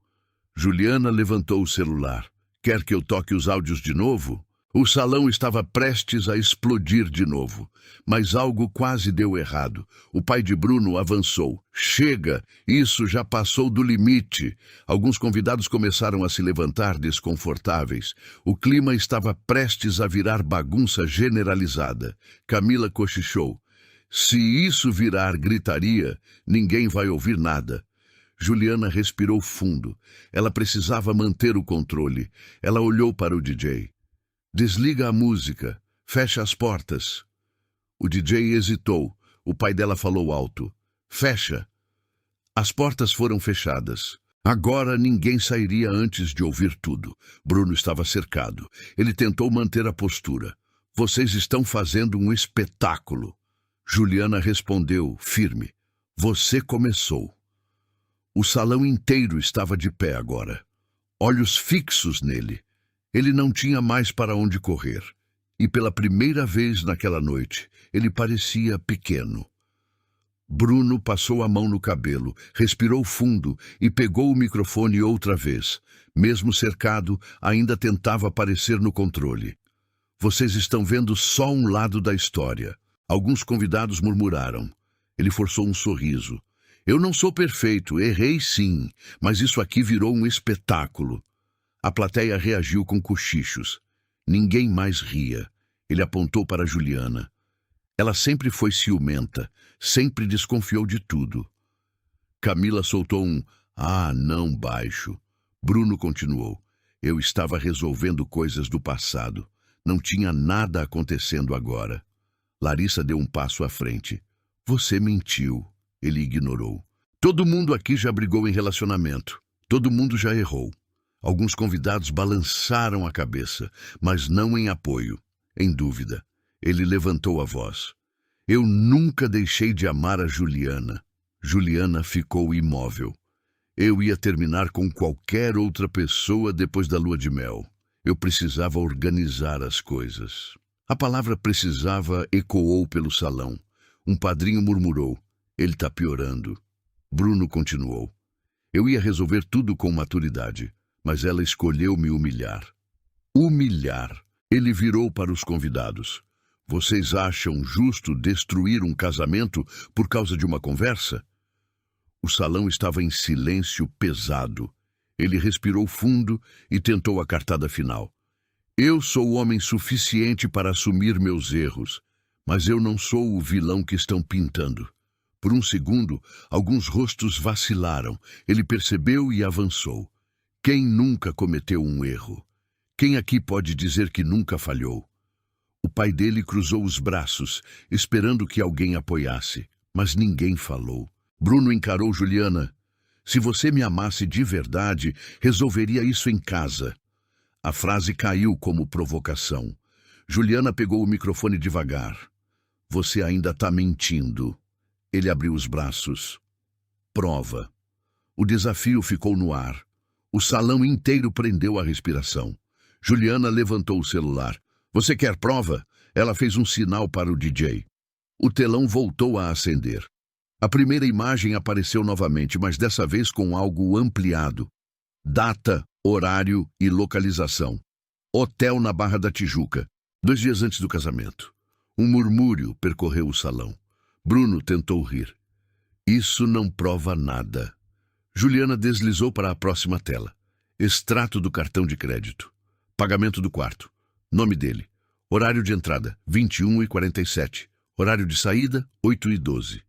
Juliana levantou o celular. Quer que eu toque os áudios de novo? O salão estava prestes a explodir de novo, mas algo quase deu errado. O pai de Bruno avançou. Chega! Isso já passou do limite. Alguns convidados começaram a se levantar desconfortáveis. O clima estava prestes a virar bagunça generalizada. Camila cochichou. Se isso virar gritaria, ninguém vai ouvir nada. Juliana respirou fundo. Ela precisava manter o controle. Ela olhou para o DJ. Desliga a música. Fecha as portas. O DJ hesitou. O pai dela falou alto. Fecha. As portas foram fechadas. Agora ninguém sairia antes de ouvir tudo. Bruno estava cercado. Ele tentou manter a postura. Vocês estão fazendo um espetáculo. Juliana respondeu, firme. Você começou. O salão inteiro estava de pé agora. Olhos fixos nele. Ele não tinha mais para onde correr. E pela primeira vez naquela noite, ele parecia pequeno. Bruno passou a mão no cabelo, respirou fundo e pegou o microfone outra vez. Mesmo cercado, ainda tentava aparecer no controle. Vocês estão vendo só um lado da história. Alguns convidados murmuraram. Ele forçou um sorriso. Eu não sou perfeito, errei sim, mas isso aqui virou um espetáculo. A plateia reagiu com cochichos. Ninguém mais ria. Ele apontou para Juliana. Ela sempre foi ciumenta, sempre desconfiou de tudo. Camila soltou um "ah, não" baixo. Bruno continuou. Eu estava resolvendo coisas do passado. Não tinha nada acontecendo agora. Larissa deu um passo à frente. Você mentiu. Ele ignorou. Todo mundo aqui já brigou em relacionamento. Todo mundo já errou. Alguns convidados balançaram a cabeça, mas não em apoio, em dúvida. Ele levantou a voz. Eu nunca deixei de amar a Juliana. Juliana ficou imóvel. Eu ia terminar com qualquer outra pessoa depois da lua de mel. Eu precisava organizar as coisas. A palavra precisava ecoou pelo salão. Um padrinho murmurou. Ele está piorando. Bruno continuou. Eu ia resolver tudo com maturidade, mas ela escolheu me humilhar. Humilhar. Ele virou para os convidados. Vocês acham justo destruir um casamento por causa de uma conversa? O salão estava em silêncio pesado. Ele respirou fundo e tentou a cartada final. Eu sou homem suficiente para assumir meus erros, mas eu não sou o vilão que estão pintando. Por um segundo, alguns rostos vacilaram. Ele percebeu e avançou. Quem nunca cometeu um erro? Quem aqui pode dizer que nunca falhou? O pai dele cruzou os braços, esperando que alguém apoiasse, mas ninguém falou. Bruno encarou Juliana. Se você me amasse de verdade, resolveria isso em casa. A frase caiu como provocação. Juliana pegou o microfone devagar. Você ainda está mentindo. Ele abriu os braços. Prova. O desafio ficou no ar. O salão inteiro prendeu a respiração. Juliana levantou o celular. Você quer prova? Ela fez um sinal para o DJ. O telão voltou a acender. A primeira imagem apareceu novamente, mas dessa vez com algo ampliado. Data, horário e localização. Hotel na Barra da Tijuca, 2 dias antes do casamento. Um murmúrio percorreu o salão. Bruno tentou rir. Isso não prova nada. Juliana deslizou para a próxima tela. Extrato do cartão de crédito. Pagamento do quarto. Nome dele. Horário de entrada, 21h47. Horário de saída, 8h12.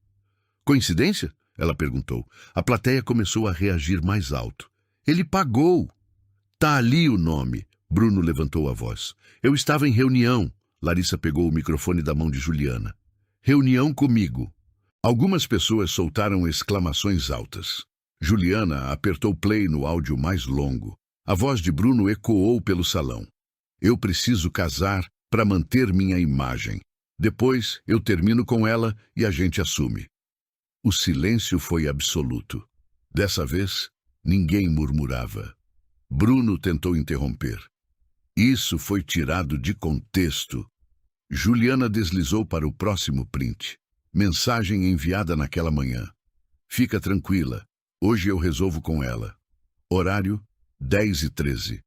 Coincidência? Ela perguntou. A plateia começou a reagir mais alto. Ele pagou. Tá ali o nome. Bruno levantou a voz. Eu estava em reunião. Larissa pegou o microfone da mão de Juliana. Reunião comigo. Algumas pessoas soltaram exclamações altas. Juliana apertou play no áudio mais longo. A voz de Bruno ecoou pelo salão. Eu preciso casar para manter minha imagem. Depois eu termino com ela e a gente assume. O silêncio foi absoluto. Dessa vez, ninguém murmurava. Bruno tentou interromper. Isso foi tirado de contexto. Juliana deslizou para o próximo print. Mensagem enviada naquela manhã. Fica tranquila. Hoje eu resolvo com ela. Horário, 10h13.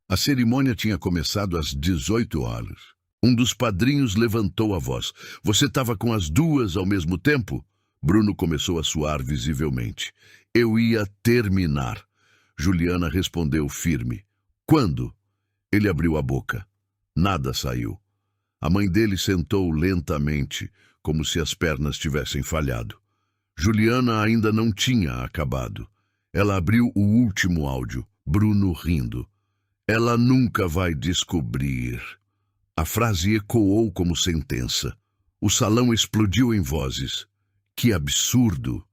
A cerimônia tinha começado às 18 horas. Um dos padrinhos levantou a voz. Você estava com as duas ao mesmo tempo? Bruno começou a suar visivelmente. Eu ia terminar. Juliana respondeu firme. Quando? Ele abriu a boca. Nada saiu. A mãe dele sentou lentamente, como se as pernas tivessem falhado. Juliana ainda não tinha acabado. Ela abriu o último áudio, Bruno rindo. Ela nunca vai descobrir. A frase ecoou como sentença. O salão explodiu em vozes. Que absurdo!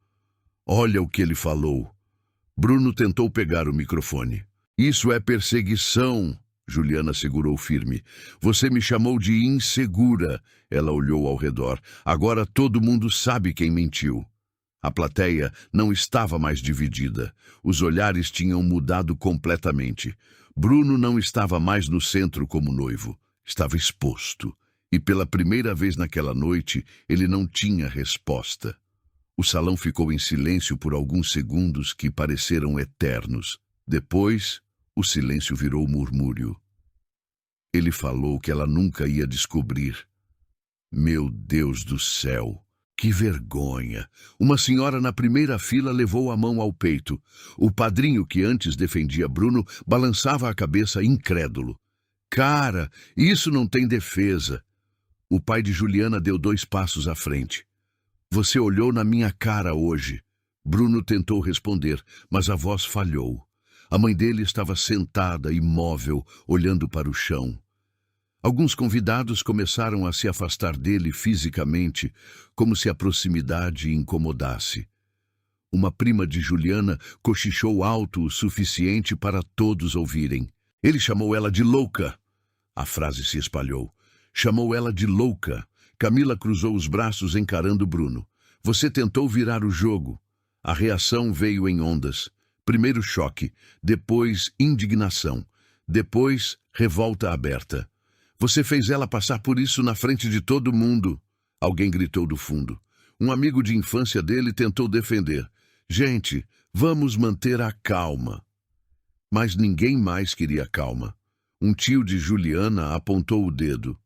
Olha o que ele falou. Bruno tentou pegar o microfone. Isso é perseguição, Juliana segurou firme. Você me chamou de insegura. Ela olhou ao redor. Agora todo mundo sabe quem mentiu. A plateia não estava mais dividida. Os olhares tinham mudado completamente. Bruno não estava mais no centro como noivo. Estava exposto. E pela primeira vez naquela noite, ele não tinha resposta. O salão ficou em silêncio por alguns segundos que pareceram eternos. Depois, o silêncio virou murmúrio. Ele falou que ela nunca ia descobrir. Meu Deus do céu! Que vergonha! Uma senhora na primeira fila levou a mão ao peito. O padrinho, que antes defendia Bruno, balançava a cabeça incrédulo. Cara, isso não tem defesa. O pai de Juliana deu 2 passos à frente. Você olhou na minha cara hoje. Bruno tentou responder, mas a voz falhou. A mãe dele estava sentada, imóvel, olhando para o chão. Alguns convidados começaram a se afastar dele fisicamente, como se a proximidade incomodasse. Uma prima de Juliana cochichou alto o suficiente para todos ouvirem. Ele chamou ela de louca. A frase se espalhou. Chamou ela de louca. Camila cruzou os braços encarando Bruno. Você tentou virar o jogo. A reação veio em ondas. Primeiro choque, depois indignação, depois revolta aberta. Você fez ela passar por isso na frente de todo mundo. Alguém gritou do fundo. Um amigo de infância dele tentou defender. Gente, vamos manter a calma. Mas ninguém mais queria calma. Um tio de Juliana apontou o dedo.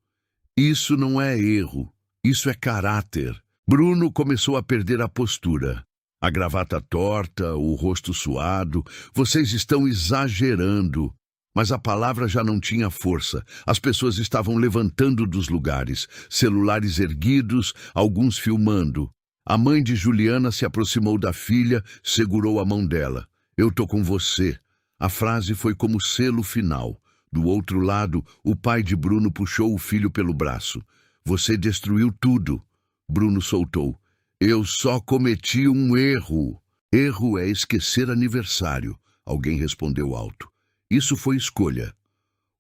Isso não é erro, isso é caráter. Bruno começou a perder a postura. A gravata torta, o rosto suado. Vocês estão exagerando. Mas a palavra já não tinha força. As pessoas estavam levantando dos lugares, celulares erguidos, alguns filmando. A mãe de Juliana se aproximou da filha, segurou a mão dela. Eu tô com você. A frase foi como selo final. Do outro lado, o pai de Bruno puxou o filho pelo braço. Você destruiu tudo. Bruno soltou. Eu só cometi um erro. Erro é esquecer aniversário. Alguém respondeu alto. Isso foi escolha.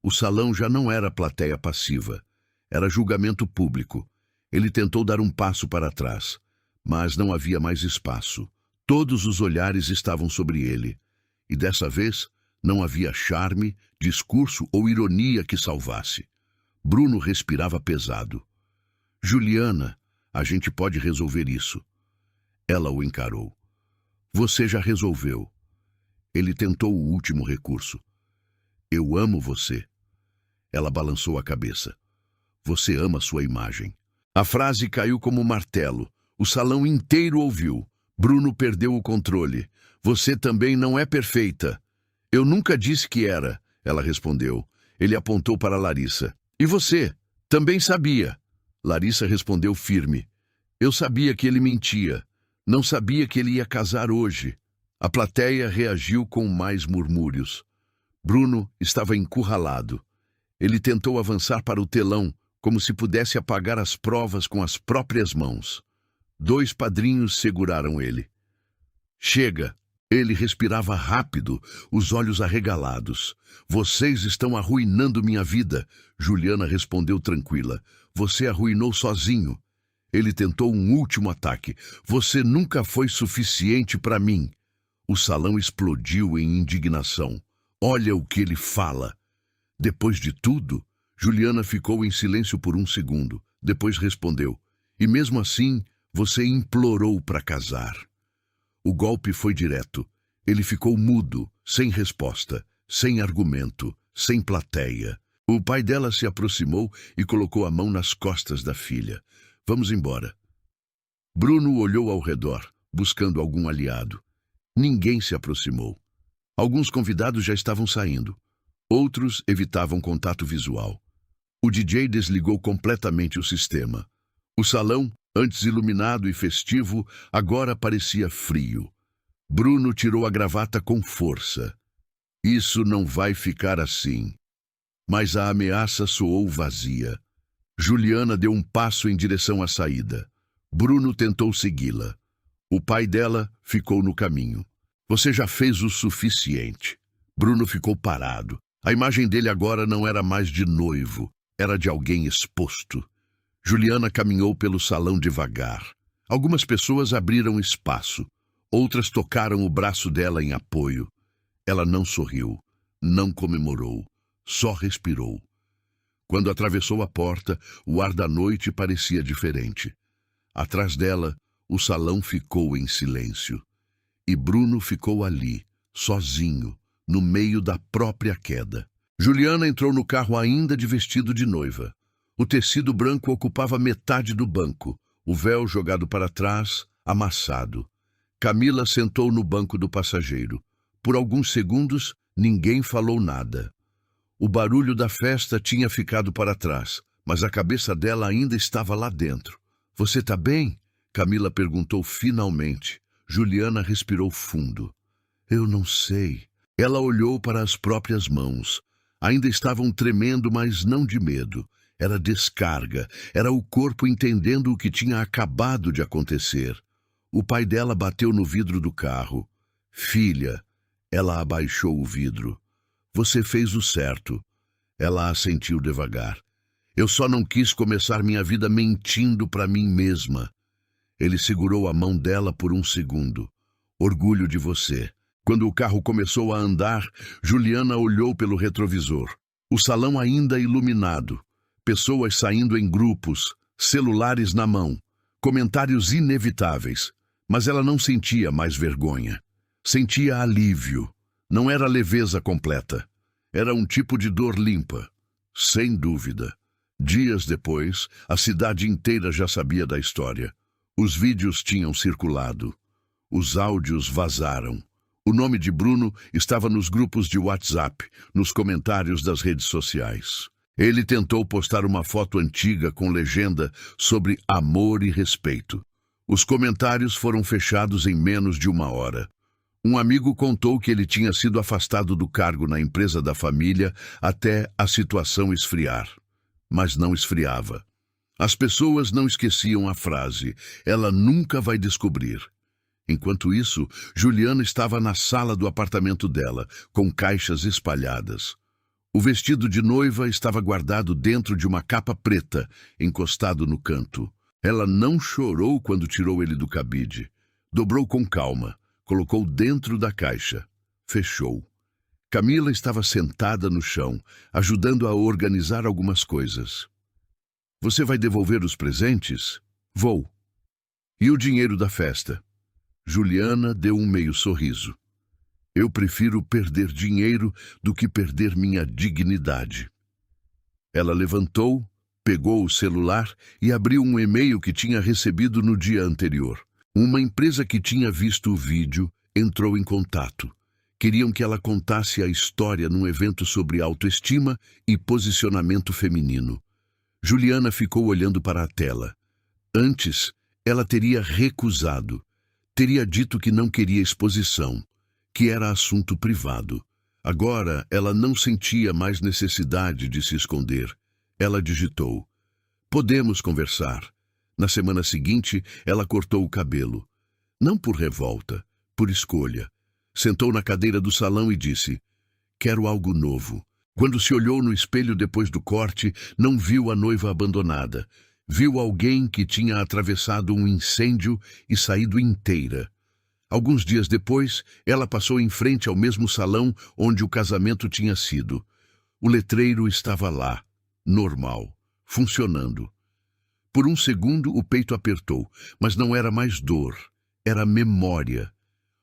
O salão já não era plateia passiva. Era julgamento público. Ele tentou dar um passo para trás, mas não havia mais espaço. Todos os olhares estavam sobre ele. E dessa vez, não havia charme, discurso ou ironia que salvasse. Bruno respirava pesado. Juliana, a gente pode resolver isso. Ela o encarou. Você já resolveu. Ele tentou o último recurso. Eu amo você. Ela balançou a cabeça. Você ama sua imagem. A frase caiu como um martelo. O salão inteiro ouviu. Bruno perdeu o controle. Você também não é perfeita. Eu nunca disse que era, ela respondeu. Ele apontou para Larissa. E você? Também sabia. Larissa respondeu firme. Eu sabia que ele mentia. Não sabia que ele ia casar hoje. A plateia reagiu com mais murmúrios. Bruno estava encurralado. Ele tentou avançar para o telão, como se pudesse apagar as provas com as próprias mãos. 2 padrinhos seguraram ele. Chega! Ele respirava rápido, os olhos arregalados. Vocês estão arruinando minha vida, Juliana respondeu tranquila. Você arruinou sozinho. Ele tentou um último ataque. Você nunca foi suficiente para mim. O salão explodiu em indignação. Olha o que ele fala. Depois de tudo, Juliana ficou em silêncio por um segundo. Depois respondeu. E mesmo assim, você implorou para casar. O golpe foi direto. Ele ficou mudo, sem resposta, sem argumento, sem plateia. O pai dela se aproximou e colocou a mão nas costas da filha. Vamos embora. Bruno olhou ao redor, buscando algum aliado. Ninguém se aproximou. Alguns convidados já estavam saindo. Outros evitavam contato visual. O DJ desligou completamente o sistema. O salão, antes iluminado e festivo, agora parecia frio. Bruno tirou a gravata com força. Isso não vai ficar assim. Mas a ameaça soou vazia. Juliana deu um passo em direção à saída. Bruno tentou segui-la. O pai dela ficou no caminho. Você já fez o suficiente. Bruno ficou parado. A imagem dele agora não era mais de noivo, era de alguém exposto. Juliana caminhou pelo salão devagar. Algumas pessoas abriram espaço. Outras tocaram o braço dela em apoio. Ela não sorriu, não comemorou, só respirou. Quando atravessou a porta, o ar da noite parecia diferente. Atrás dela, o salão ficou em silêncio. E Bruno ficou ali, sozinho, no meio da própria queda. Juliana entrou no carro ainda de vestido de noiva. O tecido branco ocupava metade do banco, o véu jogado para trás, amassado. Camila sentou no banco do passageiro. Por alguns segundos, ninguém falou nada. O barulho da festa tinha ficado para trás, mas a cabeça dela ainda estava lá dentro. Você tá bem? Camila perguntou finalmente. Juliana respirou fundo. Eu não sei. Ela olhou para as próprias mãos. Ainda estavam tremendo, mas não de medo. Era descarga, era o corpo entendendo o que tinha acabado de acontecer. O pai dela bateu no vidro do carro. Filha, ela abaixou o vidro. Você fez o certo. Ela assentiu devagar. Eu só não quis começar minha vida mentindo para mim mesma. Ele segurou a mão dela por um segundo. Orgulho de você. Quando o carro começou a andar, Juliana olhou pelo retrovisor. O salão ainda iluminado. Pessoas saindo em grupos, celulares na mão. Comentários inevitáveis. Mas ela não sentia mais vergonha. Sentia alívio. Não era leveza completa. Era um tipo de dor limpa. Sem dúvida. Dias depois, a cidade inteira já sabia da história. Os vídeos tinham circulado. Os áudios vazaram. O nome de Bruno estava nos grupos de WhatsApp, nos comentários das redes sociais. Ele tentou postar uma foto antiga com legenda sobre amor e respeito. Os comentários foram fechados em menos de uma hora. Um amigo contou que ele tinha sido afastado do cargo na empresa da família até a situação esfriar. Mas não esfriava. As pessoas não esqueciam a frase, ela nunca vai descobrir. Enquanto isso, Juliana estava na sala do apartamento dela, com caixas espalhadas. O vestido de noiva estava guardado dentro de uma capa preta, encostado no canto. Ela não chorou quando tirou ele do cabide. Dobrou com calma, colocou dentro da caixa. Fechou. Camila estava sentada no chão, ajudando a organizar algumas coisas. Você vai devolver os presentes? Vou. E o dinheiro da festa? Juliana deu um meio sorriso. Eu prefiro perder dinheiro do que perder minha dignidade. Ela levantou, pegou o celular e abriu um e-mail que tinha recebido no dia anterior. Uma empresa que tinha visto o vídeo entrou em contato. Queriam que ela contasse a história num evento sobre autoestima e posicionamento feminino. Juliana ficou olhando para a tela. Antes, ela teria recusado. Teria dito que não queria exposição, que era assunto privado. Agora, ela não sentia mais necessidade de se esconder. Ela digitou: podemos conversar. Na semana seguinte, ela cortou o cabelo. Não por revolta, por escolha. Sentou na cadeira do salão e disse: quero algo novo. Quando se olhou no espelho depois do corte, não viu a noiva abandonada. Viu alguém que tinha atravessado um incêndio e saído inteira. Alguns dias depois, ela passou em frente ao mesmo salão onde o casamento tinha sido. O letreiro estava lá, normal, funcionando. Por um segundo, o peito apertou, mas não era mais dor, era memória.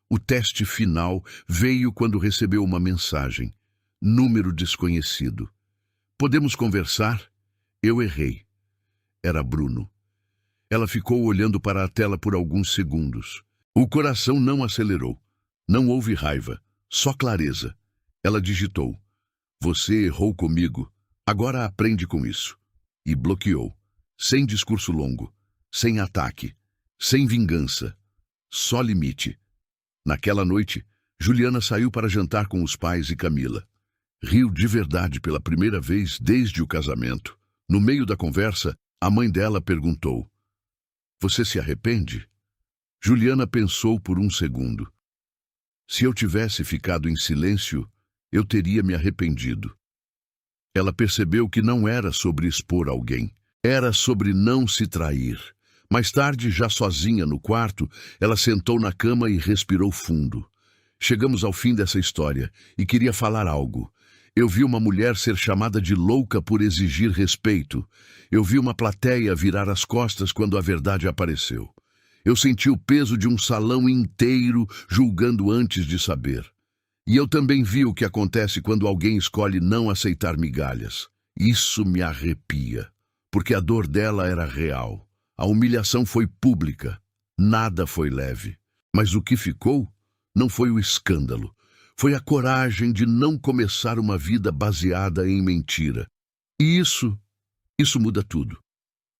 O teste final veio quando recebeu uma mensagem. Número desconhecido. Podemos conversar? Eu errei. Era Bruno. Ela ficou olhando para a tela por alguns segundos. O coração não acelerou. Não houve raiva, só clareza. Ela digitou: você errou comigo. Agora aprende com isso. E bloqueou. Sem discurso longo. Sem ataque. Sem vingança. Só limite. Naquela noite, Juliana saiu para jantar com os pais e Camila. Riu de verdade pela primeira vez desde o casamento. No meio da conversa, a mãe dela perguntou: você se arrepende? Juliana pensou por um segundo. Se eu tivesse ficado em silêncio, eu teria me arrependido. Ela percebeu que não era sobre expor alguém. Era sobre não se trair. Mais tarde, já sozinha no quarto, ela sentou na cama e respirou fundo. Chegamos ao fim dessa história e queria falar algo. Eu vi uma mulher ser chamada de louca por exigir respeito. Eu vi uma plateia virar as costas quando a verdade apareceu. Eu senti o peso de um salão inteiro julgando antes de saber. E eu também vi o que acontece quando alguém escolhe não aceitar migalhas. Isso me arrepia, porque a dor dela era real. A humilhação foi pública, nada foi leve. Mas o que ficou não foi o escândalo. Foi a coragem de não começar uma vida baseada em mentira. E isso muda tudo.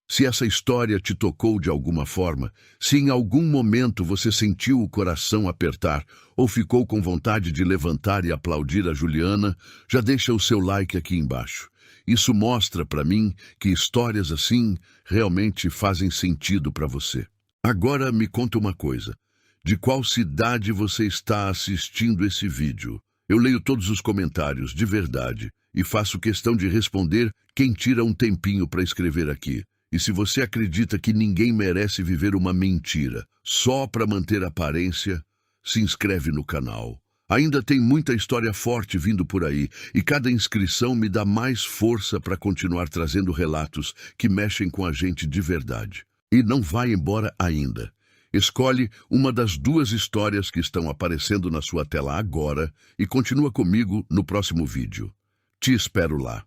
Se essa história te tocou de alguma forma, se em algum momento você sentiu o coração apertar ou ficou com vontade de levantar e aplaudir a Juliana, já deixa o seu like aqui embaixo. Isso mostra para mim que histórias assim realmente fazem sentido para você. Agora me conta uma coisa. De qual cidade você está assistindo esse vídeo? Eu leio todos os comentários, de verdade, e faço questão de responder quem tira um tempinho para escrever aqui. E se você acredita que ninguém merece viver uma mentira só para manter aparência, se inscreve no canal. Ainda tem muita história forte vindo por aí, e cada inscrição me dá mais força para continuar trazendo relatos que mexem com a gente de verdade. E não vai embora ainda. Escolhe uma das 2 histórias que estão aparecendo na sua tela agora e continua comigo no próximo vídeo. Te espero lá.